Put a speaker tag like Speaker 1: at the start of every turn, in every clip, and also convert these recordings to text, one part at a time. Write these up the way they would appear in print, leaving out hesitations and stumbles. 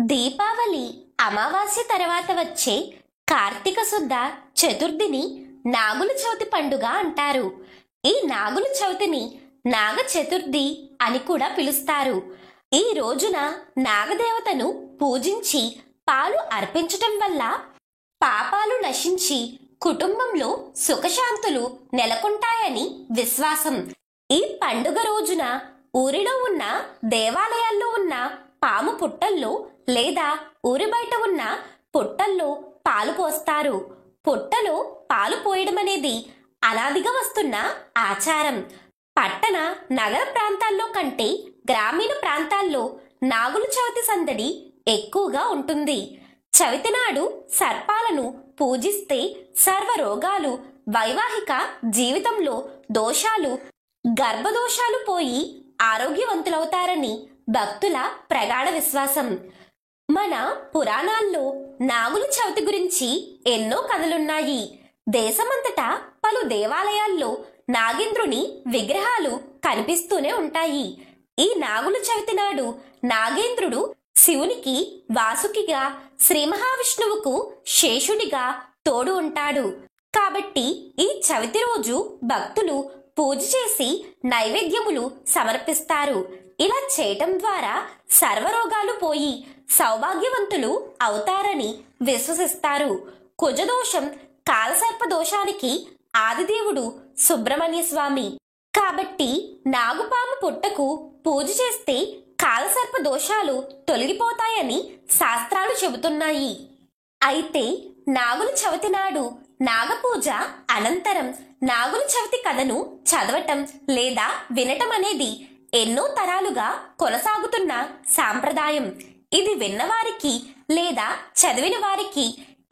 Speaker 1: దీపావళి అమావాస్య తర్వాత వచ్చే కార్తీక శుద్ధ చతుర్థిని నాగుల చవితి పండుగ అంటారు. ఈ నాగుల చవితిని నాగ చతుర్థి అని కూడా పిలుస్తారు. ఈ రోజున నాగదేవతను పూజించి పాలు అర్పించటం వల్ల పాపాలు నశించి కుటుంబంలో సుఖశాంతులు నెలకొంటాయని విశ్వాసం. ఈ పండుగ రోజున ఊరిలో ఉన్న దేవాలయాల్లో ఉన్న పాము పుట్టల్లో లేదా ఊరి బయట ఉన్న పుట్టల్లో పాలు పోస్తారు. పుట్టలో పాలు పోయడం అనేది అనాదిగా వస్తున్న ఆచారం. పట్టణ నగర ప్రాంతాల్లో కంటే గ్రామీణ ప్రాంతాల్లో నాగుల చవితి సందడి ఎక్కువగా ఉంటుంది. చవితి నాడు సర్పాలను పూజిస్తే సర్వరోగాలు, వైవాహిక జీవితంలో దోషాలు, గర్భదోషాలు పోయి ఆరోగ్యవంతులవుతారని భక్తుల ప్రగాఢ విశ్వాసం. మన పురాణాల్లో నాగుల చవితి గురించి ఎన్నో కథలున్నాయి. దేశమంతటా పలు దేవాలయాల్లో నాగేంద్రుని విగ్రహాలు కనిపిస్తూనే ఉంటాయి. ఈ నాగుల చవితి నాడు నాగేంద్రుడు శివునికి వాసుకిగా, శ్రీ మహావిష్ణువుకు శేషుడిగా తోడు ఉంటాడు. కాబట్టి ఈ చవితి రోజు భక్తులు పూజ చేసి నైవేద్యములు సమర్పిస్తారు. ఇలా చేయటం ద్వారా సర్వరోగాలు పోయి సౌభాగ్యవంతులు అవుతారని విశ్వసిస్తారు. కుజదోషం, కాలసర్ప దోషానికి ఆదిదేవుడు సుబ్రహ్మణ్య స్వామి. కాబట్టి నాగుపాము పుట్టకు పూజ చేస్తే కాలసర్ప దోషాలు తొలగిపోతాయని శాస్త్రాలు చెబుతున్నాయి. అయితే నాగుల చవితి నాడు నాగపూజ అనంతరం నాగుల చవితి కథను చదవటం లేదా వినటం అనేది ఎన్నో తరాలుగా కొనసాగుతున్న సాంప్రదాయం. ఇది విన్నవారికి లేదా చదివిన వారికి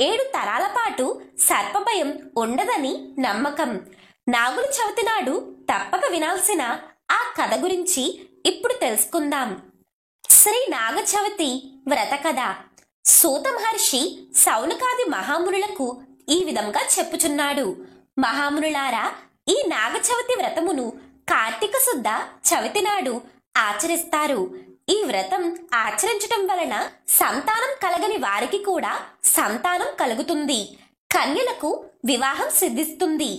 Speaker 1: 7 తరాల పాటు సర్పభయం ఉండదని నమ్మకం. నాగుల చవితి నాడు తప్పక వినాల్సిన ఆ కథ గురించి ఇప్పుడు తెలుసుకుందాం. శ్రీ నాగ చవితి వ్రత కథ. సూత మహర్షి సౌనకాది మహామునులకు ఈ విధంగా చెప్పుచున్నాడు. మహామునులారా, ఈ నాగ చవితి వ్రతమును కార్తీక శుద్ధ చవితి నాడు ఆచరిస్తారు. ఈ వ్రతం ఆచరించటం వలన సంతానం కలగని వారికి కూడా సంతానం కలుగుతుంది. కన్యలకు వివాహం సిద్ధిస్తుంది.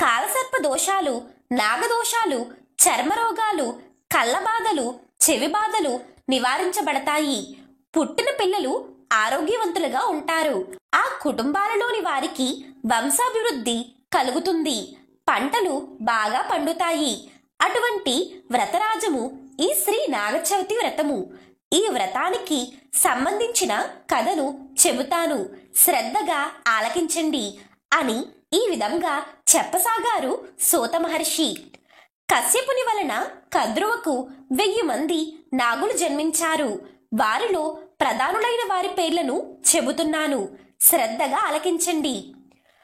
Speaker 1: కాలసర్ప దోషాలు, నాగదోషాలు, చర్మరోగాలు, కళ్ళబాధలు, చెవి బాధలు నివారించబడతాయి. పుట్టిన పిల్లలు ఆరోగ్యవంతులుగా ఉంటారు. ఆ కుటుంబాలలోని వారికి వంశాభివృద్ధి కలుగుతుంది. పంటలు బాగా పండుతాయి. అటువంటి వ్రతరాజము ఈ శ్రీ నాగచవితి వ్రతము. ఈ వ్రతానికి సంబంధించిన కథను చెబుతాను, శ్రద్ధగా ఆలకించండి అని ఈ విధంగా చెప్పసాగారు సూత మహర్షి. కశ్యపుని వలన కద్రువకు 1000 మంది నాగులు జన్మించారు. వారిలో ప్రధానులైన వారి పేర్లను చెబుతున్నాను, శ్రద్ధగా ఆలకించండి.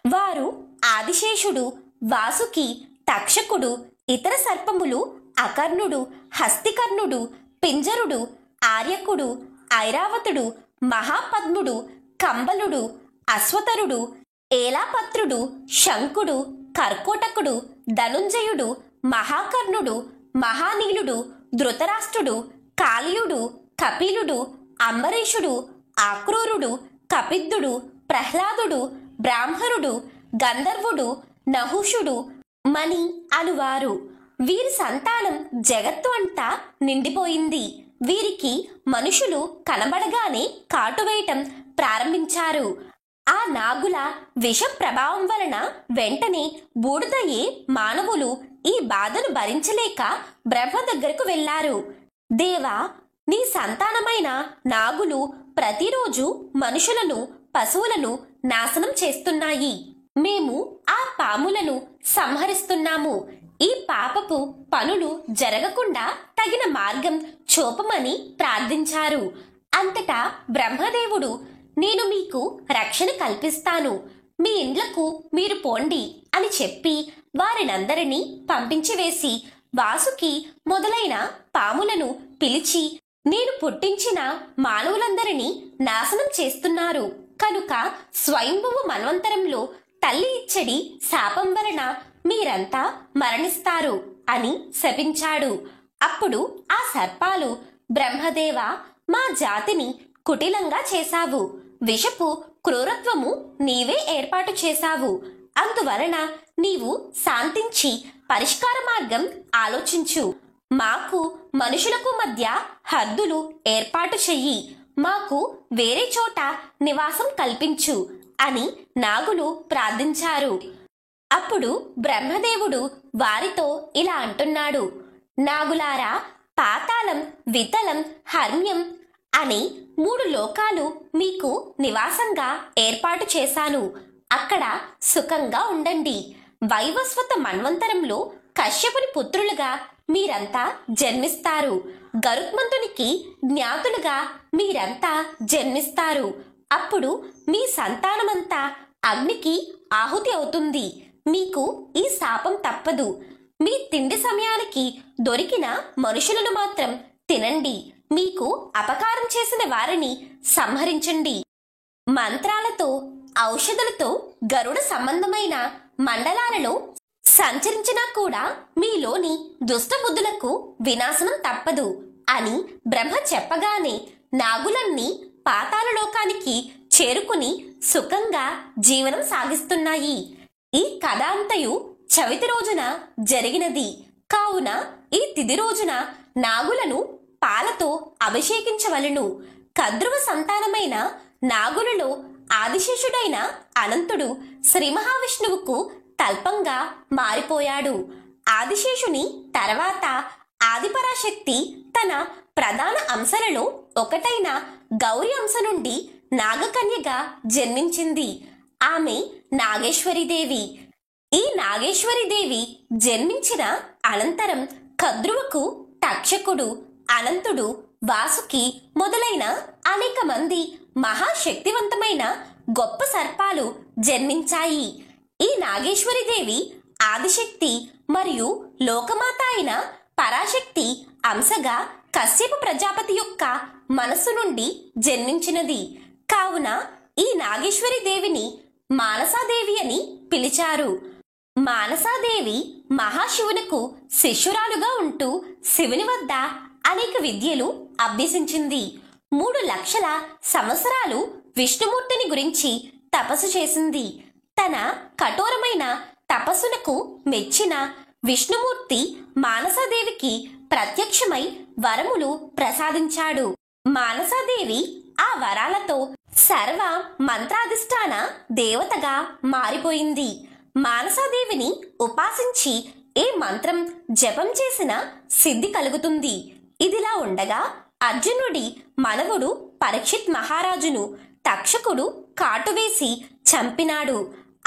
Speaker 1: వారు ఆదిశేషుడు, వాసుకి, తక్షకుడు, ఇతర సర్పములు, అకర్ణుడు, హస్తికర్ణుడు, పింజరుడు, ఆర్యకుడు, ఐరావతుడు, మహాపద్ముడు, కంబలుడు, అశ్వతరుడు, ఏలాపత్రుడు, శంకుడు, కర్కోటకుడు, ధనుంజయుడు, మహాకర్ణుడు, మహానీలుడు, ధృతరాష్ట్రుడు, కాళీయుడు, కపిలుడు, అంబరీషుడు, ఆక్రూరుడు, కపిద్ధుడు, ప్రహ్లాదుడు, బ్రాహ్మణుడు, గంధర్వుడు, నహుషుడు, మణి అనువారు. వీరి సంతానం జగత్తు అంతా నిండిపోయింది. వీరికి మనుషులు కనబడగానే కాటువేయటం ప్రారంభించారు. ఆ నాగుల విష ప్రభావం వలన వెంటనే బూడిదయ్యే మానవులు ఈ బాధను భరించలేక బ్రహ్మ దగ్గరకు వెళ్లారు. దేవా, నీ సంతానమైన నాగులు ప్రతిరోజు మనుషులను, పశువులను నాశనం చేస్తున్నాయి. మేము ఆ పాములను సంహరిస్తున్నాము. ఈ పాపపు పనులు జరగకుండా తగిన మార్గం చూపమని ప్రార్థించారు. అంతటా బ్రహ్మదేవుడు, నేను మీకు రక్షణ కల్పిస్తాను, మీ ఇండ్లకు మీరు పోండి అని చెప్పి వారినందరినీ పంపించి వేసి వాసుకి మొదలైన పాములను పిలిచి, నేను పుట్టించిన మానవులందరినీ నాశనం చేస్తున్నారు కనుక స్వయంభువ మన్వంతరంలో తల్లి ఇచ్చడి శాపం వలన మీరంతా మరణిస్తారు అని శపించాడు. అప్పుడు ఆ సర్పాలు, బ్రహ్మదేవ, మా జాతిని కుటిలంగా చేశావు. విషపు క్రూరత్వము నీవే ఏర్పాటు చేశావు. అందువలన నీవు శాంతించి పరిష్కార మార్గం ఆలోచించు. మాకు మనుషులకు మధ్య హద్దులు ఏర్పాటు చెయ్యి. మాకు వేరే చోట నివాసం కల్పించు అని నాగులు ప్రార్థించారు. అప్పుడు బ్రహ్మదేవుడు వారితో ఇలా అంటున్నాడు: నాగులారా, పాతాళం, వితలం, హర్మ్యం అని 3 లోకాలు మీకు నివాసంగా ఏర్పాటు చేశాను. అక్కడ సుఖంగా ఉండండి. వైవస్వత మన్వంతరంలో కశ్యపుని పుత్రులుగా మీరంతా జన్మిస్తారు. గరుత్మంతునికి జ్ఞాతులుగా మీరంతా జన్మిస్తారు. అప్పుడు మీ సంతానమంతా అగ్నికి ఆహుతి అవుతుంది. మీకు ఈ శాపం తప్పదు. మీ తిండి సమయానికి దొరికిన మనుషులను మాత్రం తినండి. మీకు అపకారం చేసిన వారిని సంహరించండి. మంత్రాలతో, ఔషధులతో గరుడ సంబంధమైన మండలాలలో సంచరించినా కూడా మీలోని దుష్టబుద్ధులకు వినాశనం తప్పదు అని బ్రహ్మ చెప్పగానే నాగులన్నీ పాతాళలోకానికి చేరుకుని సుఖంగా జీవనం సాగిస్తున్నాయి. ఈ కథ అంతయు చవితి రోజున జరిగినది కావున ఈ తిథి రోజున నాగులను పాలతో అభిషేకించవలెను. కద్రువ సంతానమైన నాగులలో ఆదిశేషుడైన అనంతుడు శ్రీ మహావిష్ణువుకు తల్పంగా మారిపోయాడు. ఆదిశేషుని తర్వాత ఆదిపరాశక్తి తన ప్రధాన అంశలలో ఒకటైన గౌరి అంశ నుండి నాగకన్యగా జన్మించింది. ఆమె నాగేశ్వరీదేవి. ఈ నాగేశ్వరీదేవి జన్మించిన అనంతరం కద్రువకు తక్షకుడు, అనంతుడు, వాసుకి మొదలైన అనేక మంది మహాశక్తివంతమైన గొప్ప సర్పాలు జన్మించాయి. ఈ నాగేశ్వరీదేవి ఆదిశక్తి మరియు లోకమాత అయిన పరాశక్తి అంశగా కశ్యప ప్రజాపతి యొక్క మనస్సు నుండి జన్మించినది. కావున ఈ నాగేశ్వరీదేవిని మానసాదేవి అని పిలిచారు. మానసాదేవి మహాశివునకు శిష్యురాలుగా ఉంటూ శివుని వద్ద అనేక విద్యలు అభ్యసించింది. 3 లక్షల సంవత్సరాలు విష్ణుమూర్తిని గురించి తపస్సు చేసింది. తన కఠోరమైన తపస్సునకు మెచ్చిన విష్ణుమూర్తి మానసాదేవికి ప్రత్యక్షమై వరములు ప్రసాదించాడు. మానసాదేవి ఆ వరాలతో సర్వ మంత్రాధిష్టాన దేవతగా మారిపోయింది. మానసాదేవిని ఉపాసించి ఏ మంత్రం జపం చేసినా సిద్ధి కలుగుతుంది. ఇదిలా ఉండగా అర్జునుడి మనవుడు పరీక్షిత్ మహారాజును తక్షకుడు కాటువేసి చంపినాడు.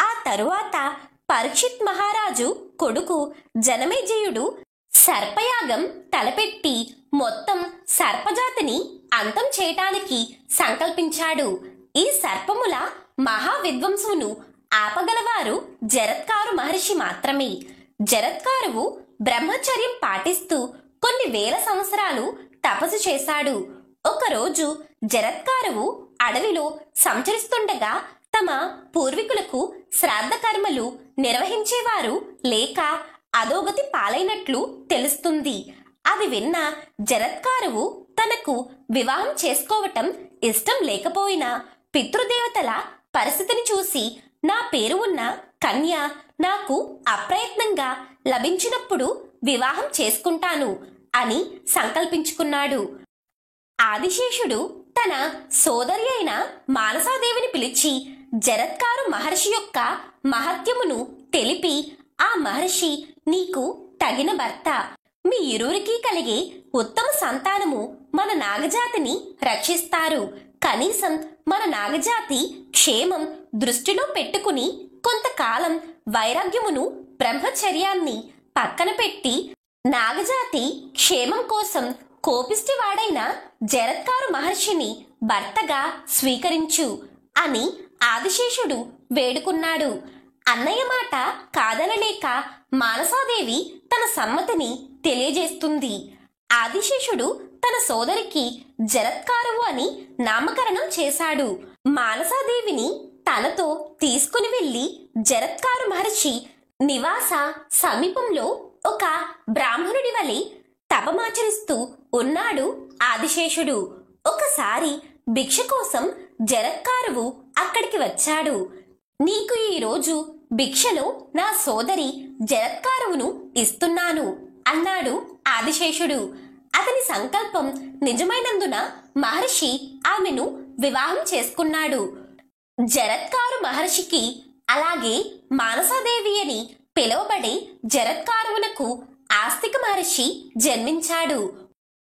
Speaker 1: ఆ తరువాత పరీక్షిత్ మహారాజు కొడుకు జనమేజయుడు సర్పయాగం తలపెట్టి మొత్తం సర్పజాతిని అంతం చేయటానికి సంకల్పించాడు. ఈ సర్పముల మహావిధ్వంసమును ఆపగలవారు జరత్కారు మహర్షి మాత్రమే. జరత్కారువు బ్రహ్మచర్యం పాటిస్తూ కొన్ని వేల సంవత్సరాలు తపస్సు చేశాడు. ఒకరోజు జరత్కారువు అడవిలో సంచరిస్తుండగా తమ పూర్వీకులకు శ్రాద్ధ కర్మలు నిర్వహించేవారు లేక అధోగతి పాలైనట్లు తెలుస్తుంది. అది విన్న జరత్కారువు తనకు వివాహం చేసుకోవటం ఇష్టం లేకపోయినా పితృదేవతల పరిస్థితిని చూసి నా పేరు ఉన్న కన్య నాకు అప్రయత్నంగా లభించినప్పుడు వివాహం చేసుకుంటాను అని సంకల్పించుకున్నాడు. ఆదిశేషుడు తన సోదరి అయిన మానసాదేవిని పిలిచి జరత్కారు మహర్షి యొక్క మహత్యమును తెలిపి, ఆ మహర్షి నీకు తగిన భర్త. మీ ఇరువురికి కలిగే ఉత్తమ సంతానము మన నాగజాతిని రక్షిస్తారు. కనీసం మన నాగజాతి క్షేమం దృష్టిలో పెట్టుకుని కొంతకాలం వైరాగ్యమును, బ్రహ్మచర్యాన్ని పక్కన పెట్టి నాగజాతి క్షేమం కోసం కోపిష్టివాడైన జరత్కారు మహర్షిని భర్తగా స్వీకరించు అని ఆదిశేషుడు వేడుకున్నాడు. అన్నయ్య మాట కాదనలేక మానసాదేవి తన సమ్మతిని తెలియజేస్తుంది. ఆదిశేషుడు తన సోదరికి జరత్కారువు అని నామకరణం చేశాడు. మానసాదేవిని తనతో తీసుకుని వెళ్లి జరత్కారు మహర్షి నివాస సమీపంలో ఒక బ్రాహ్మణుడి వలె తపమాచరిస్తూ ఉన్నాడు ఆదిశేషుడు. ఒకసారి భిక్ష కోసం జరత్కారువు అక్కడికి వచ్చాడు. నీకు ఈరోజు భిక్షలో నా సోదరి జరత్కారువును ఇస్తున్నాను అన్నాడు ఆదిశేషుడు. అతని సంకల్పం నిజమైనందున మహర్షి ఆమెను వివాహం చేసుకున్నాడు. జరత్కారు మహర్షికి, అలాగే మానసాదేవి అని పిలువబడే జరత్కారువునకు ఆస్తిక మహర్షి జన్మించాడు.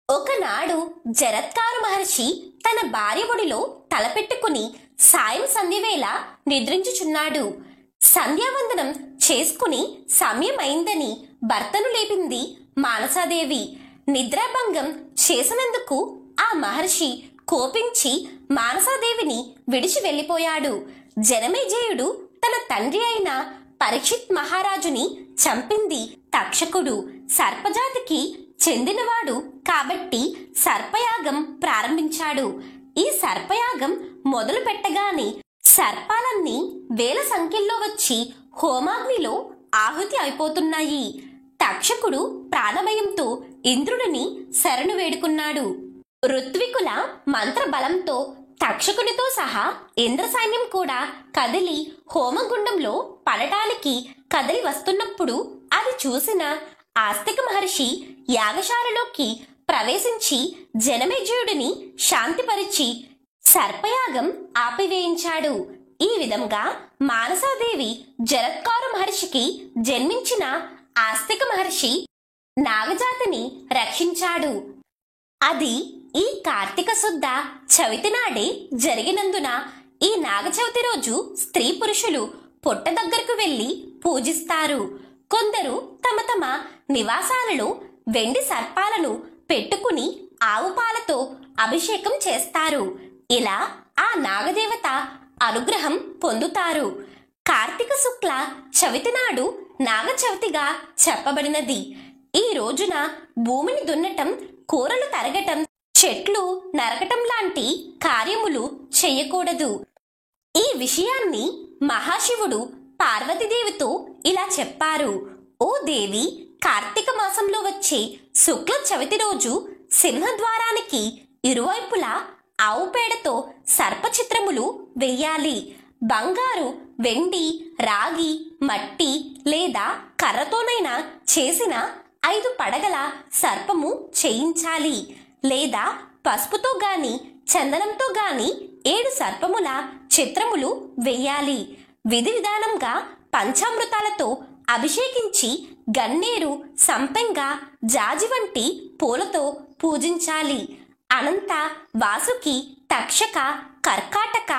Speaker 1: ఒకనాడు జరత్కారు మహర్షి తన భార్య ఒడిలో తలపెట్టుకుని సాయం సంధ్యవేళ నిద్రించుచున్నాడు. సంధ్యావందనం చేసుకుని సమయమైందని భర్తను లేపింది మానసాదేవి. నిద్రాభంగం చేసినందుకు ఆ మహర్షి కోపించి మానసాదేవిని విడిచి వెళ్లిపోయాడు. జనమేజయుడు తన తండ్రి అయిన పరీక్షిత్ మహారాజుని చంపింది తక్షకుడు. సర్పజాతికి చెందినవాడు కాబట్టి సర్పయాగం ప్రారంభించాడు. ఈ సర్పయాగం మొదలు పెట్టగానే సర్పాలన్నీ వేల సంఖ్యల్లో వచ్చి హోమాగ్నిలో ఆహుతి అయిపోతున్నాయి. తక్షకుడు ప్రాణభయంతో ఇంద్రుడిని శరణు వేడుకున్నాడు. ఋత్వికుల మంత్ర బలంతో తక్షకునితో సహా ఇంద్ర సైన్యం కూడా కదిలి హోమగుండంలో పడటానికి కదిలి వస్తున్నప్పుడు అది చూసిన ఆస్తిక మహర్షి యాగశాలలోకి ప్రవేశించి జనమేజయుడిని శాంతిపరిచి సర్పయాగం ఆపివేయించాడు. ఈ విధంగా మానసాదేవి జరత్కారు మహర్షికి జన్మించిన ఆస్తిక మహర్షి నాగజాతిని రక్షించాడు. అది ఈ కార్తీక శుద్ధ చవితి నాడే జరిగినందున ఈ నాగచవితి రోజు స్త్రీ పురుషులు పుట్ట దగ్గరకు వెళ్లి పూజిస్తారు. కొందరు తమ తమ నివాసాలలో వెండి సర్పాలను పెట్టుకుని ఆవు పాలతో అభిషేకం చేస్తారు. ఇలా ఆ నాగదేవత అనుగ్రహం పొందుతారు. కార్తీక శుక్ల చవితి నాడు నాగచవితిగా చెప్పబడినది. ఈ రోజున భూమిని దున్నటం, కూరలు తరగటం, చెట్లు నరకటం లాంటి కార్యములు చేయకూడదు. ఈ విషయాన్ని మహాశివుడు పార్వతీదేవితో ఇలా చెప్పారు. ఓ దేవి, కార్తీక మాసంలో వచ్చే శుక్ల చవితి రోజు సింహద్వారానికి ఇరువైపులా ఆవు పేడతో సర్పచిత్రములు వెయ్యాలి. బంగారు, వెండి, రాగి, మట్టి లేదా కర్రతోనైనా చేసిన 5 పడగల సర్పము చేయించాలి. లేదా పసుపుతో గాని చందనంతో గాని 7 సర్పముల చిత్రములు వెయ్యాలి. విధి విధానంగా పంచామృతాలతో అభిషేకించి గన్నేరు, సంపెంగ, జాజి వంటి పూలతో పూజించాలి. అనంత, వాసుకి, తక్షక, కర్కాటక,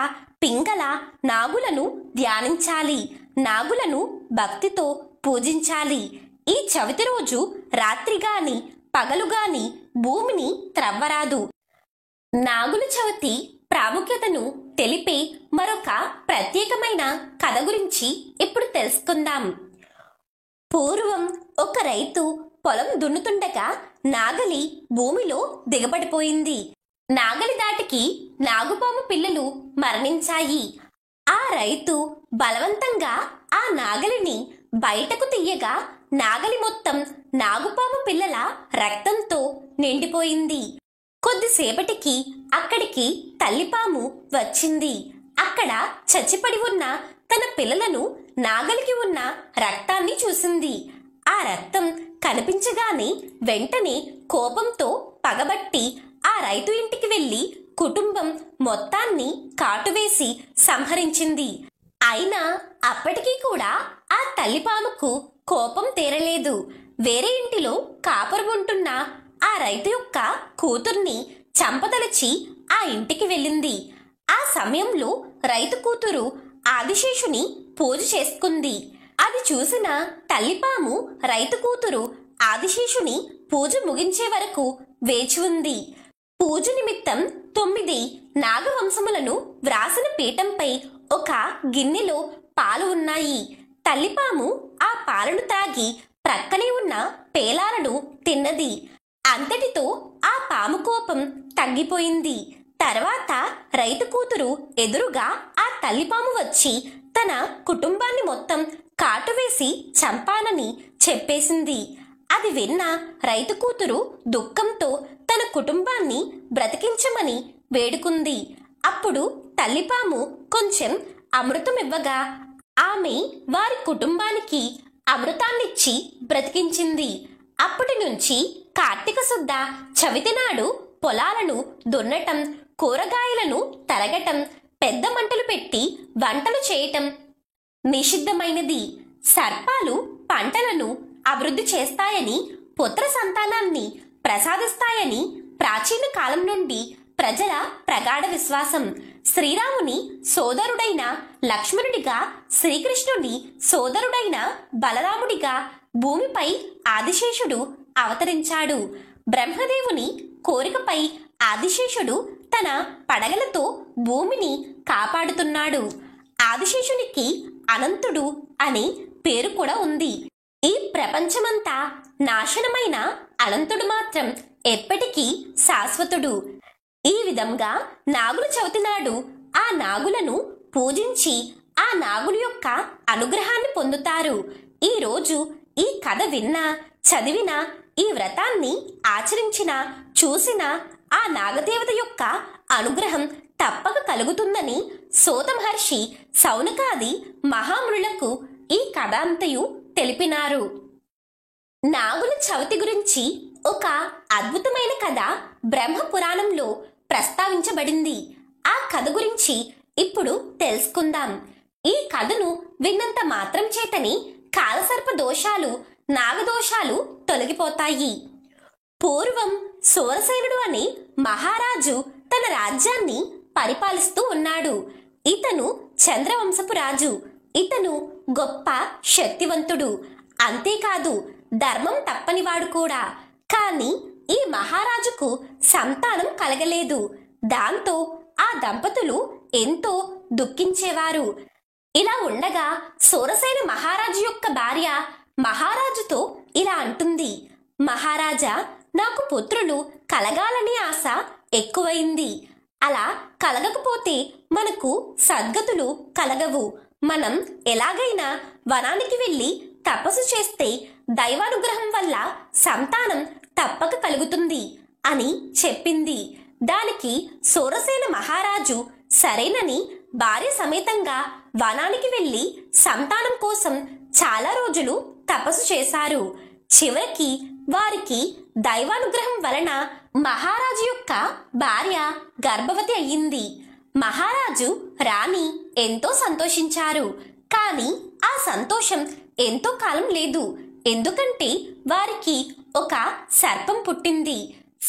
Speaker 1: పింగళ నాగులను ధ్యానించాలి. నాగులను భక్తితో పూజించాలి. ఈ చవితి రోజు రాత్రి గాని పగలు గాని భూమిని త్రవ్వరాదు. నాగుల చవితి ప్రాముఖ్యతను తెలిపే మరొక ప్రత్యేకమైన కథ గురించి ఇప్పుడు తెలుసుకుందాం. పూర్వం ఒక రైతు పొలం దున్నుతుండగా నాగలి భూమిలో దిగబడిపోయింది. నాగలి దాటికి నాగుపాము పిల్లలు మరణించాయి. ఆ రైతు బలవంతంగా ఆ నాగలిని బయటకు తీయగా నాగలి మొత్తం నాగుపాము పిల్లల రక్తంతో నిండిపోయింది. కొద్దిసేపటికి అక్కడికి తల్లిపాము వచ్చింది. అక్కడ చచ్చిపడి ఉన్న తన పిల్లలను, నాగలికి ఉన్న రక్తాన్ని చూసింది. ఆ రక్తం కనిపించగానే వెంటనే కోపంతో పగబట్టి ఆ రైతు ఇంటికి వెళ్లి కుటుంబం మొత్తాన్ని కాటువేసి సంహరించింది. అయినా అప్పటికీ కూడా ఆ తల్లిపాముకు కోపం తీరలేదు. వేరే ఇంటిలో కాపురముంటున్న ఆ రైతు యొక్క కూతుర్ని చంపదలచి ఆ ఇంటికి వెళ్ళింది. ఆ సమయంలో రైతు కూతురు ఆదిశేషుని పూజ చేసుకుంది. అది చూసిన తల్లిపాము రైతు కూతురు ఆదిశేషుని పూజ ముగించే వరకు వేచి ఉంది. పూజ నిమిత్తం 9 నాగవంశములను వ్రాసిన పీఠంపై ఒక గిన్నెలో పాలు ఉన్నాయి. తల్లిపాము ఆ పాలను తాగి ప్రక్కనే ఉన్న పేలాలను తిన్నది. అంతటితో ఆ పాము కోపం తగ్గిపోయింది. తర్వాత రైతు కూతురు ఎదురుగా ఆ తల్లిపాము వచ్చి తన కుటుంబాన్ని మొత్తం కాటువేసి చంపానని చెప్పేసింది. అది విన్న రైతు కూతురు దుఃఖంతో తన కుటుంబాన్ని బ్రతికించమని వేడుకుంది. అప్పుడు తల్లిపాము కొంచెం అమృతం ఇవ్వగా ఆమె వారి కుటుంబానికి అమృతాన్నిచ్చి బ్రతికించింది. అప్పటి నుంచి కార్తీక శుద్ధ చవితి నాడు పొలాలను దున్నటం, కూరగాయలను తరగటం, పెద్ద మంటలు పెట్టి వంటలు చేయటం నిషిద్ధమైనది. సర్పాలు పంటలను అభివృద్ధి చేస్తాయని, పుత్ర సంతానాన్ని ప్రసాదిస్తాయని ప్రాచీన కాలం నుండి ప్రజల ప్రగాఢ విశ్వాసం. శ్రీరాముని సోదరుడైన లక్ష్మణుడిగా, శ్రీకృష్ణుని సోదరుడైన బలరాముడిగా భూమిపై ఆదిశేషుడు అవతరించాడు. బ్రహ్మదేవుని కోరికపై ఆదిశేషుడు తన పడగలతో భూమిని కాపాడుతున్నాడు. ఆదిశేషునికి అనంతుడు అనే పేరు కూడా ఉంది. ఈ ప్రపంచమంతా నాశనమైన అనంతుడు మాత్రం ఎప్పటికీ శాశ్వతుడు. ఈ విధంగా నాగుల చవితి నాడు ఆ నాగులను పూజించి ఆ నాగుల యొక్క అనుగ్రహాన్ని పొందుతారు. ఈ రోజు ఈ కథ విన్నా, చదివినా, ఈ వ్రతాన్ని ఆచరించిన, చూసిన ఆ నాగదేవత యొక్క అనుగ్రహం తప్పక కలుగుతుందని సూత మహర్షి శౌనకాది మహామునులకు ఈ కథ అంతయు తెలిపినారు. నాగుల చవితి గురించి ఒక అద్భుతమైన కథ బ్రహ్మ పురాణంలో ప్రస్తావించబడింది. ఆ కథ గురించి ఇప్పుడు తెలుసుకుందాం. ఈ కథను విన్నంత మాత్రం చేతని కాలసర్ప దోషాలు, నాగదోషాలు తొలగిపోతాయి. పూర్వం సూరసేనుడు అనే మహారాజు తన రాజ్యాన్ని పరిపాలిస్తూ ఉన్నాడు. ఇతను చంద్రవంశపు రాజు. ఇతను గొప్ప శక్తివంతుడు. అంతేకాదు ధర్మం తప్పనివాడు కూడా. కానీ ఈ మహారాజుకు సంతానం కలగలేదు. దాంతో ఆ దంపతులు ఎంతో దుఃఖించేవారు. ఇలా ఉండగా సూరసేన మహారాజు యొక్క భార్య మహారాజుతో ఇలా అంటుంది: మహారాజా, నాకు పుత్రులు కలగాలని ఆశ ఎక్కువైంది. అలా కలగకపోతే మనకు సద్గతులు కలగవు. మనం ఎలాగైనా వనానికి వెళ్ళి తపస్సు చేస్తే దైవానుగ్రహం వల్ల సంతానం తప్పక కలుగుతుంది అని చెప్పింది. దానికి సూరసేన మహారాజు సరేనని భార్య సమేతంగా వనానికి వెళ్ళి సంతానం కోసం చాలా రోజులు తపస్సు చేశారు. చివరికి వారికి దైవానుగ్రహం వలన మహారాజు యొక్క భార్య గర్భవతి అయ్యింది. మహారాజు, రాణి ఎంతో సంతోషించారు. కానీ ఆ సంతోషం ఎంతో కాలం లేదు. ఎందుకంటే వారికి ఒక సర్పం పుట్టింది.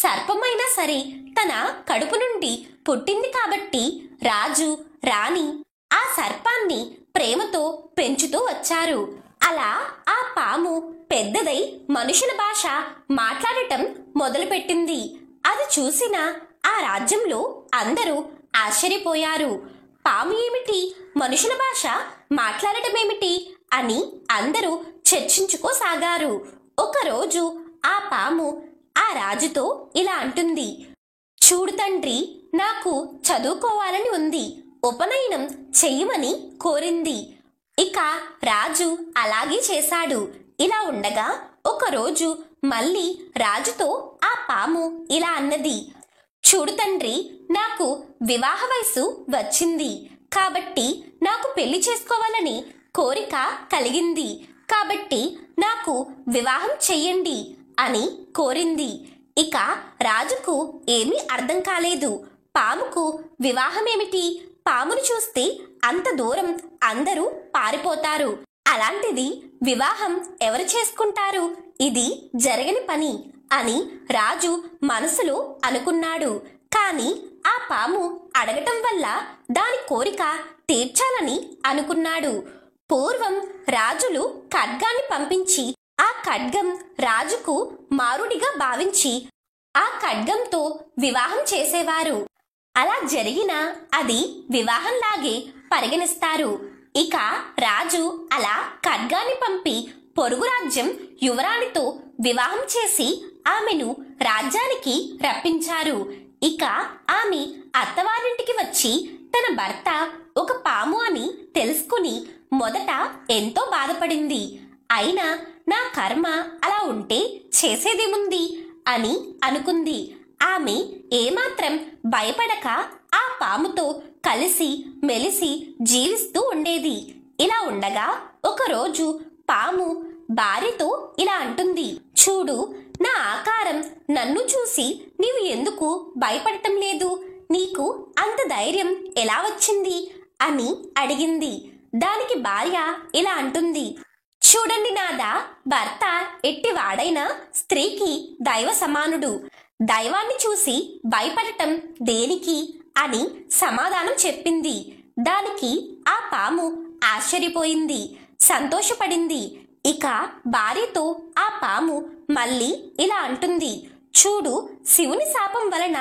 Speaker 1: సర్పమైనా సరే తన కడుపు నుండి పుట్టింది కాబట్టి రాజు, రాణి ఆ సర్పాన్ని ప్రేమతో పెంచుతూ వచ్చారు. అలా ఆ పాము పెద్దదై మనుషుల భాష మాట్లాడటం మొదలుపెట్టింది. అది చూసిన ఆ రాజ్యంలో అందరూ ఆశ్చర్యపోయారు. పాము ఏమిటి, మనుషుల భాష మాట్లాడటమేమిటి అని అందరూ చర్చించుకోసాగారు. ఒకరోజు ఆ పాము ఆ రాజుతో ఇలా అంటుంది: చూడు తండ్రి, నాకు చదువుకోవాలని ఉంది. ఉపనయనం చెయ్యమని కోరింది. ఇక రాజు అలాగే చేశాడు. ఇలా ఉండగా ఒకరోజు మళ్ళీ రాజుతో ఆ పాము ఇలా అన్నది: చూడు తండ్రి, నాకు వివాహ వయసు వచ్చింది కాబట్టి నాకు పెళ్లి చేసుకోవాలని కోరిక కలిగింది. కాబట్టి నాకు వివాహం చెయ్యండి అని కోరింది. ఇక రాజుకు ఏమీ అర్థం కాలేదు. పాముకు వివాహమేమిటి? పామును చూస్తే అంత దూరం అందరూ పారిపోతారు. అలాంటిది వివాహం ఎవరు చేసుకుంటారు? ఇది జరగని పని అని రాజు మనసులో అనుకున్నాడు. కానీ ఆ పాము అడగటం వల్ల దాని కోరిక తీర్చాలని అనుకున్నాడు. పూర్వం రాజులు ఖడ్గాన్ని పంపించి ఆ ఖడ్గం రాజుకు మారుడిగా భావించి ఆ ఖడ్గంతో వివాహం చేసేవారు. అలా జరిగినా అది వివాహంలాగే పరిగణిస్తారు. ఇక రాజు అలా ఖడ్గాన్ని పంపి పొరుగు రాజ్యం యువరాణితో వివాహం చేసి ఆమెను రాజ్యానికి రప్పించారు. ఇక ఆమె అత్తవారింటికి వచ్చి తన భర్త ఒక పాము అని తెలుసుకుని మొదట ఎంతో బాధపడింది. అయినా నా కర్మ అలా ఉంటే చేసేదేముంది అని అనుకుంది. ఆమె ఏమాత్రం భయపడక ఆ పాముతో కలిసి మెలిసి జీవిస్తూ ఉండేది. ఇలా ఉండగా ఒకరోజు పాము భార్యతో ఇలా అంటుంది, చూడు, నా ఆకారం నన్ను చూసి నీవు ఎందుకు భయపడటం లేదు? నీకు అంత ధైర్యం ఎలా వచ్చింది అని అడిగింది. దానికి భార్య ఇలా అంటుంది, చూడండి నాదా, భర్త ఎట్టివాడైనా స్త్రీకి దైవ సమానుడు. దైవాన్ని చూసి భయపడటం దేనికి అని సమాధానం చెప్పింది. దానికి ఆ పాము ఆశ్చర్యపోయింది, సంతోషపడింది. ఇక భార్యతో ఆ పాము మళ్ళీ ఇలా అంటుంది, చూడు, శివుని శాపం వలన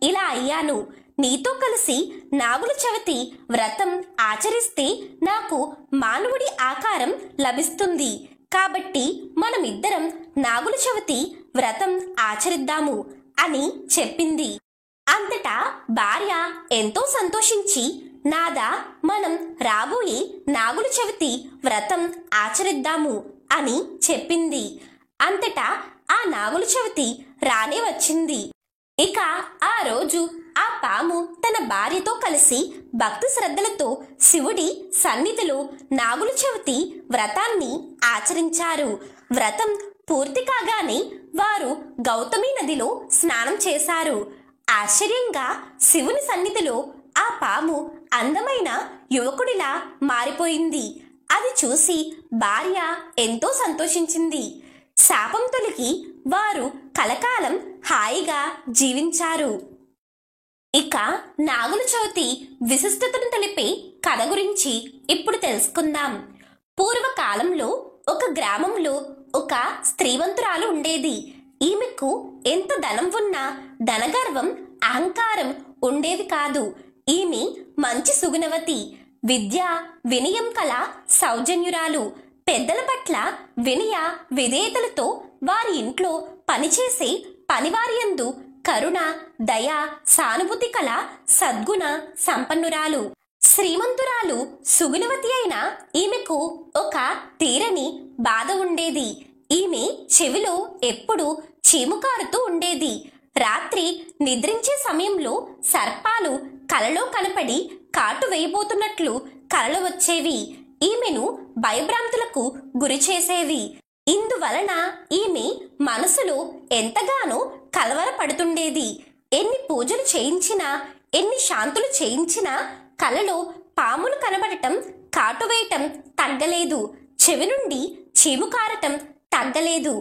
Speaker 1: ఇలా అయ్యాను. నీతో కలిసి నాగుల చవితి వ్రతం ఆచరిస్తే నాకు మానవుడి ఆకారం లభిస్తుంది. కాబట్టి మనమిద్దరం నాగుల చవితి వ్రతం ఆచరిద్దాము అని చెప్పింది. అంతటా భార్య ఎంతో సంతోషించి, నాదా, మనం రాబోయే నాగుల చవితి వ్రతం ఆచరిద్దాము అని చెప్పింది. అంతటా ఆ నాగుల చవితి రానే వచ్చింది. ఇక ఆ రోజు ఆ పాము తన భార్యతో కలిసి భక్తి శ్రద్ధలతో శివుడి సన్నిధిలో నాగుల చవితి వ్రతాన్ని ఆచరించారు. వ్రతం పూర్తి కాగానే వారు గౌతమి నదిలో స్నానం చేశారు. ఆశ్చర్యంగా శివుని సన్నిధిలో ఆ పాము అందమైన యువకుడిలా మారిపోయింది. అది చూసి భార్య ఎంతో సంతోషించింది. శాపం తొలగి వారు కలకాలం హాయిగా జీవించారు. ఇక నాగుల చవితి విశిష్టతను తెలిపే కథ గురించి ఇప్పుడు తెలుసుకుందాం. పూర్వకాలంలో ఒక గ్రామంలో ఒక స్త్రీవంతురాలు ఉండేది. ఈమెకు ఎంత ధనం ఉన్నా ధనగర్వం, అహంకారం ఉండేవి కాదు. ఈమె మంచి సుగుణవతి, విద్య వినయం కల సౌజన్యురాలు. పెద్దల పట్ల వినయ విధేయతలతో వారి ఇంట్లో పనిచేసే పనివారి యందు కరుణ, దయ, సానుభూతి కల సద్గుణ సంపన్నురాలు. శ్రీమంతురాలు, సుగుణవతి అయిన ఈమెకు ఒక తీరని బాధ ఉండేది. ఈమె చెవిలో ఎప్పుడూ చీముకారుతూ ఉండేది. రాత్రి నిద్రించే సమయంలో సర్పాలు కలలో కనపడి కాటు వేయబోతున్నట్లు కలలు వచ్చేవి. ఈమెను భయభ్రాంతులకు గురి చేసేవి. ఇందువలన ఈమె మనసులో ఎంతగానో కలవరపడుతుండేది. ఎన్ని పూజలు చేయించినా, ఎన్ని శాంతులు చేయించినా కలలో పాములు కనబడటం, కాటువేయటం తగ్గలేదు. చెవి నుండి చీము కారటం తగ్గలేదు.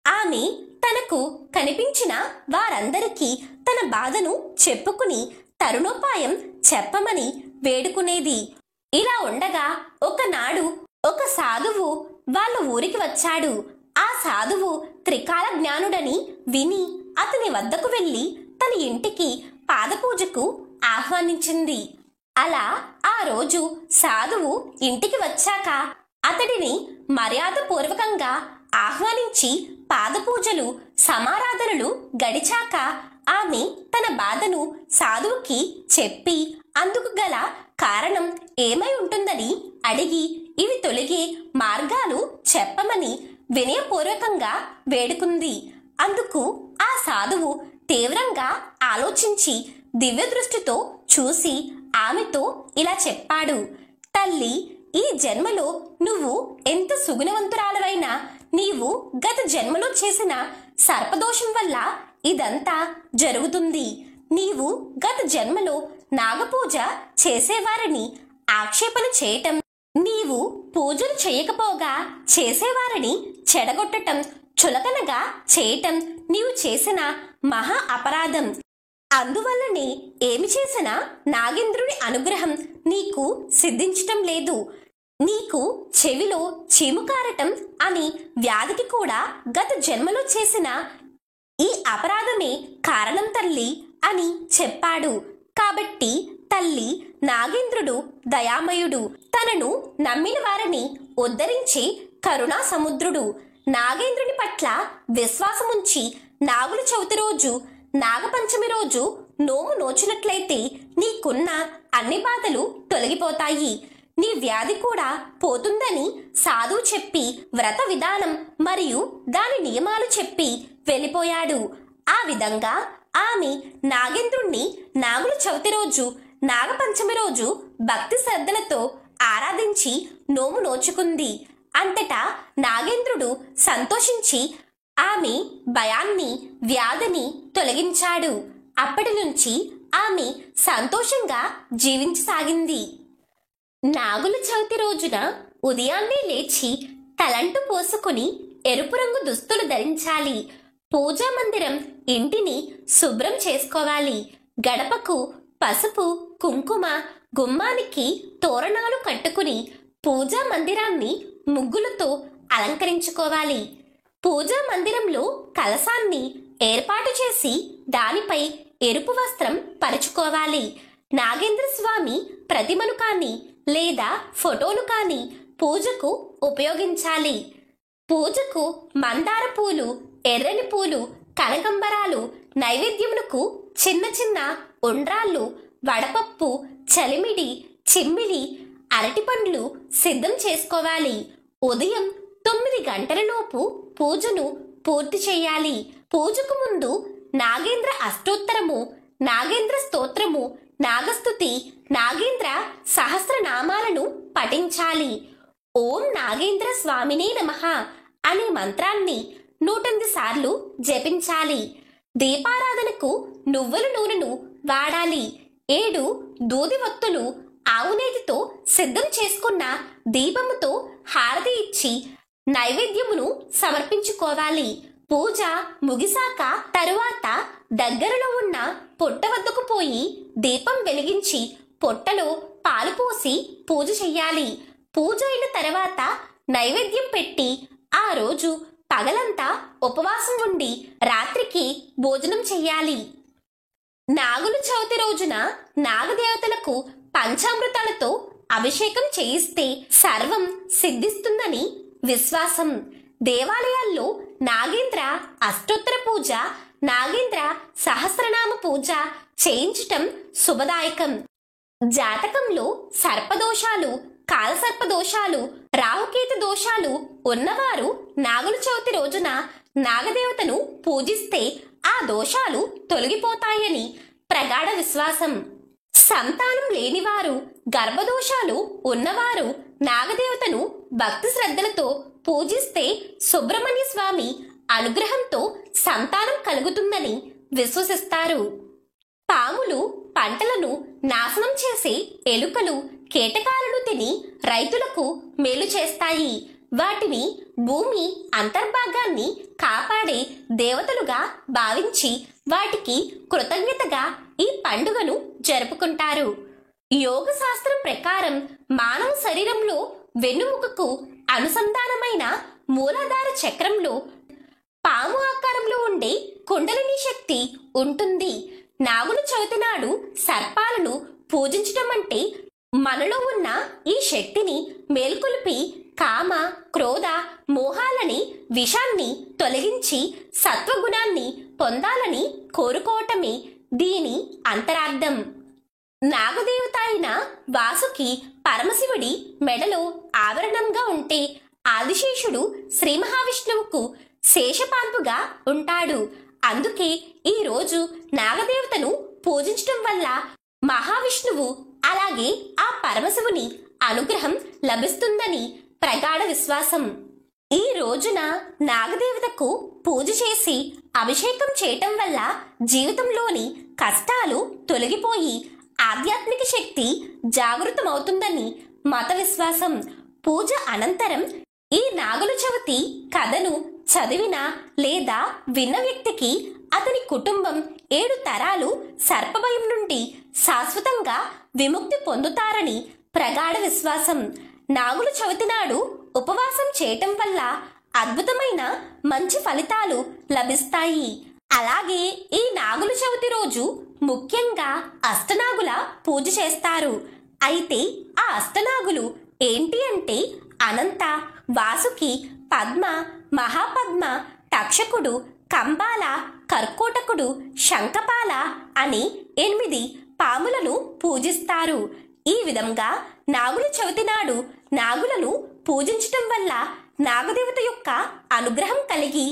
Speaker 1: ఆమె తనకు కనిపించిన వారందరికీ తన బాధను చెప్పుకుని తరుణోపాయం చెప్పమని వేడుకునేది. ఇలా ఉండగా ఒకనాడు ఒక సాధువు వాళ్ళ ఊరికి వచ్చాడు. ఆ సాధువు త్రికాల జ్ఞానుడని విని అతని వద్దకు వెళ్లి తన ఇంటికి పాదపూజకు ఆహ్వానించింది. అలా ఆ రోజు సాధువు ఇంటికి వచ్చాక అతడిని మర్యాదపూర్వకంగా ఆహ్వానించి పాదపూజలు, సమారాధనలు గడిచాక ఆమె తన బాధను సాధువుకి చెప్పి అందుకు గల కారణం ఏమై ఉంటుందని అడిగి ఇవి తొలగే మార్గాలు చెప్పమని వినయపూర్వకంగా వేడుకుంది. అందుకు ఆ సాధువు తీవ్రంగా ఆలోచించి దివ్య దృష్టితో చూసి ఆమెతో ఇలా చెప్పాడు, తల్లి, ఈ జన్మలో నువ్వు ఎంత సుగుణవంతురాలవైనా నీవు గత జన్మలో చేసిన సర్పదోషం వల్ల ఇదంతా జరుగుతుంది. నీవు గత జన్మలో నాగపూజ చేసేవారిని ఆక్షేపణ చేయటం, నీవు పూజలు చేయకపోగా చేసేవారిని చెడగొట్టటం, చులకనగా చేయటం నీవు చేసిన మహా అపరాధం. అందువల్లనే ఏమి చేసినా నాగేంద్రుని అనుగ్రహం నీకు సిద్ధించటం లేదు. నీకు చెవిలో చీము కారటం అని వ్యాధికి కూడా గత జన్మలో చేసిన ఈ అపరాధమే కారణం తల్లి అని చెప్పాడు. కాబట్టి తల్లి, నాగేంద్రుడు దయామయుడు, తనను నమ్మిన వారిని ఉద్ధరించే కరుణా సముద్రుడు. నాగేంద్రుని పట్ల విశ్వాసముంచి నాగుల చవితి రోజు, నాగపంచమి రోజు నోము నోచినట్లయితే నీకున్న అన్ని బాధలు తొలగిపోతాయి. నీ వ్యాధి కూడా పోతుందని సాధువు చెప్పి వ్రత విధానం మరియు దాని నియమాలు చెప్పి వెళ్ళిపోయాడు. ఆ విధంగా ఆమె నాగేంద్రుణ్ణి నాగుల చవితి రోజు నాగపంచమి రోజు భక్తి శ్రద్ధలతో ఆరాధించి నోము నోచుకుంది. అంతటా నాగేంద్రుడు సంతోషించి ఆమె భయాన్ని వ్యాధిని తొలగించాడు. అప్పటి నుంచి ఆమె సంతోషంగా జీవించసాగింది. నాగుల చవితి రోజున ఉదయాన్నే లేచి తలంటు పోసుకుని ఎరుపు రంగు దుస్తులు ధరించాలి. పూజా మందిరం ఇంటిని శుభ్రం చేసుకోవాలి. గడపకు పసుపు కుంకుమ, గుమ్మానికి తోరణాలు కట్టుకుని పూజా మందిరాన్ని ముగ్గులతో అలంకరించుకోవాలి. పూజా మందిరంలో కలశాన్ని ఏర్పాటు చేసి దానిపై ఎరుపు వస్త్రం పరుచుకోవాలి. నాగేంద్ర స్వామి ప్రతిమను కాని లేదా ఫోటోను కాని పూజకు ఉపయోగించాలి. పూజకు మందార పూలు, ఎర్రని పూలు, కనకంబరాలు, నైవేద్యమునకు చిన్న చిన్న ఉండ్రాళ్ళు, వడపప్పు, చలిమిడి, చిమ్మిలి, అరటిపండ్లు సిద్ధం చేసుకోవాలి. ఉదయం 9 గంటలలోపు పూజను పూర్తి చేయాలి. పూజకు ముందు నాగేంద్ర అష్టోత్తరము, నాగేంద్ర స్తోత్రము, నాగస్తుతి, నాగేంద్ర సహస్రనామాలను పఠించాలి. ఓం నాగేంద్ర స్వామినే నమః అనే మంత్రాన్ని 108 సార్లు జపించాలి. దీపారాధనకు నువ్వుల నూనెను వాడాలి. 7 దూది ఒత్తులు ఆవునేతితో సిద్ధం చేసుకున్న దీపముతో హారతి ఇచ్చి నైవేద్యమును సమర్పించుకోవాలి. పూజ ముగిసాక తరువాత దగ్గరలో ఉన్న పొట్ట వద్దకు పోయి దీపం వెలిగించి పొట్టలో పాలు పోసి పూజ చెయ్యాలి. పూజ అయిన తర్వాత నైవేద్యం పెట్టి ఆ రోజు పగలంతా ఉపవాసం ఉండి రాత్రికి భోజనం చెయ్యాలి. నాగుల చవితి రోజున నాగదేవతలకు పంచామృతాలతో అభిషేకం చేయిస్తే సర్వం సిద్ధిస్తుందని విశ్వాసం. దేవాలయాల్లో నాగేంద్ర అష్టోత్తర పూజ, నాగేంద్ర సహస్రనామ పూజ చేయించటం శుభదాయకం. జాతకంలో సర్పదోషాలు, కాలసర్పదోషాలు, రాహుకేతు దోషాలు ఉన్నవారు నాగుల చవితి రోజున నాగదేవతను పూజిస్తే ఆ దోషాలు తొలగిపోతాయని ప్రగాఢ విశ్వాసం. సంతానం లేనివారు, గర్భదోషాలు ఉన్నవారు నాగదేవతను భక్తి శ్రద్ధలతో పూజిస్తే సుబ్రహ్మణ్య స్వామి అనుగ్రహంతో సంతానం కలుగుతుందని విశ్వసిస్తారు. పాములు పంటలను నాశనం చేసే ఎలుకలు, కీటకాలను తిని రైతులకు మేలు చేస్తాయి. వాటిని భూమి అంతర్భాగాన్ని కాపాడే దేవతలుగా భావించి వాటికి కృతజ్ఞతగా ఈ పండుగను జరుపుకుంటారు. యోగ శాస్త్రం ప్రకారం మానవ శరీరంలో వెన్నుముకకు అనుసంధానమైన మూలాధార చక్రంలో పాము ఆకారంలో ఉండే కుండలిని శక్తి ఉంటుంది. నాగుల చవితి నాడు సర్పాలను పూజించటం అంటే మనలో ఉన్న ఈ శక్తిని మేల్కొల్పి కామ, క్రోధ, మోహాలని విషాన్ని తొలగించి సత్వగుణాన్ని పొందాలని కోరుకోవటమే దీని అంతరార్థం. నాగదేవత అయిన వాసుకి పరమశివుడి మెడలో ఆవరణంగా ఉంటే ఆదిశేషుడు శ్రీ మహావిష్ణువుకు శేషపాన్పుగా ఉంటాడు. అందుకే ఈ రోజు నాగదేవతను పూజించటం వల్ల మహావిష్ణువు అలాగే ఆ పరమశివుని అనుగ్రహం లభిస్తుందని ప్రగాఢ విశ్వాసం. ఈ రోజున నాగదేవతకు పూజ చేసి అభిషేకం చేయటం వల్ల జీవితంలోని కష్టాలు తొలగిపోయి ఆధ్యాత్మిక శక్తి జాగృతమవుతుందని మత విశ్వాసం. పూజ అనంతరం ఈ నాగుల చవితి కథను చదివిన లేదా విన్న వ్యక్తికి అతని కుటుంబం 7 తరాలు సర్పభయం నుండి శాశ్వతంగా విముక్తి పొందుతారని ప్రగాఢ విశ్వాసం. నాగుల చవితి నాడు ఉపవాసం చేయటం వల్ల అద్భుతమైన మంచి ఫలితాలు లభిస్తాయి. అలాగే ఈ నాగుల చవితి రోజు ముఖ్యంగా అష్టనాగుల పూజ చేస్తారు. అయితే ఆ అష్టనాగులు ఏంటి అంటే అనంత, వాసుకి, పద్మ, మహాపద్మ, తక్షకుడు, కంబాల, కర్కోటకుడు, శంఖపాల అని 8 పాములను పూజిస్తారు. ఈ విధంగా నాగుల చవితి నాడు నాగులను పూజించటం వల్ల నాగదేవత యొక్క అనుగ్రహం కలిగి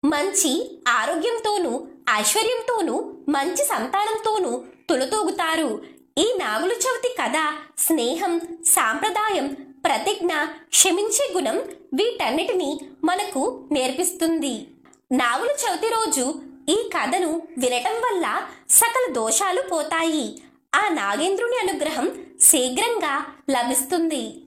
Speaker 1: మంచి ఆరోగ్యంతోనూ ఐశ్వర్యంతోనూ మంచి సంతానంతోనూ తులతూగుతారు. ఈ నాగుల చవితి కథ స్నేహం, సాంప్రదాయం, ప్రతిజ్ఞ, క్షమించే గుణం వీటన్నిటినీ మనకు నేర్పిస్తుంది. నాగుల చవితి రోజు ఈ కథను వినటం వల్ల సకల దోషాలు పోతాయి. ఆ నాగేంద్రుని అనుగ్రహం శీఘ్రంగా లభిస్తుంది.